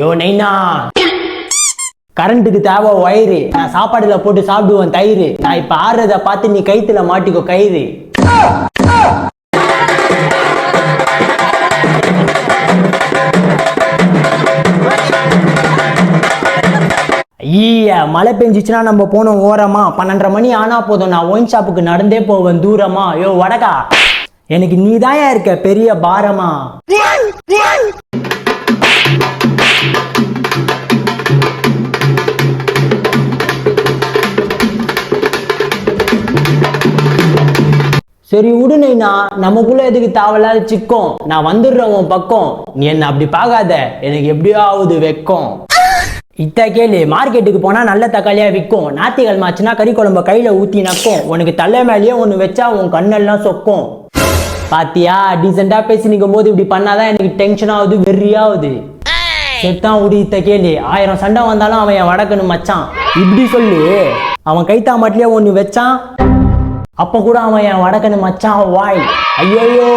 யோ நைனா, கரண்ட்டுக்கு தேவை ஒயரு. நான் சாப்பாடுல போட்டு சாப்பிடுவேன் தயிர். நான் இப்ப ஆடுறத பார்த்து நீ கைத்துல மாட்டிக்கோ கயிறு. ஐயா, மழை பெஞ்சிச்சுன்னா நம்ம போனோம் ஓரமா. 12:30 மணி ஆனா போதும், நான் ஒயின் ஷாப்புக்கு நடந்தே போவேன் தூரமா. யோ வடகா, எனக்கு நீதாயா இருக்க பெரிய பாரமா. சரி விடுனா, நமக்குள்ள எதுக்கு தேவையில்லாத சிக்கும். நான் வந்துடுறேன் உன் பக்கம். நீ என்ன அப்படி பார்க்காத, எனக்கு எப்படியோ ஆகுது வெக்கம். இத்த கேளு, மார்க்கெட்டுக்கு போனா நல்ல தக்காளியா விற்கும். ஞாயிற்றுக்கிழமை ஆச்சுன்னா கறி குழம்ப கையில ஊத்தி நக்கும். உனக்கு தலை மேலேயே ஒண்ணு வச்சா உன் கண்ணெல்லாம் சொக்கும். பாத்தியா, டீசெண்டா பேசி நிற்கும் போது இப்படி பண்ணாதான் எனக்கு டென்ஷன் ஆகுது, வெறியாகுது. செத்தான் விடு. இத்த கேளு, 1000 சண்டை வந்தாலும் அவன் என் வடக்கணும் மச்சான். இப்படி சொல்லு. அவன் கைத்தா மாட்டிலேயே ஒண்ணு வச்சான், அப்ப கூட அவன் என் வடக்கணும் மச்சான் வாய். ஐயோ.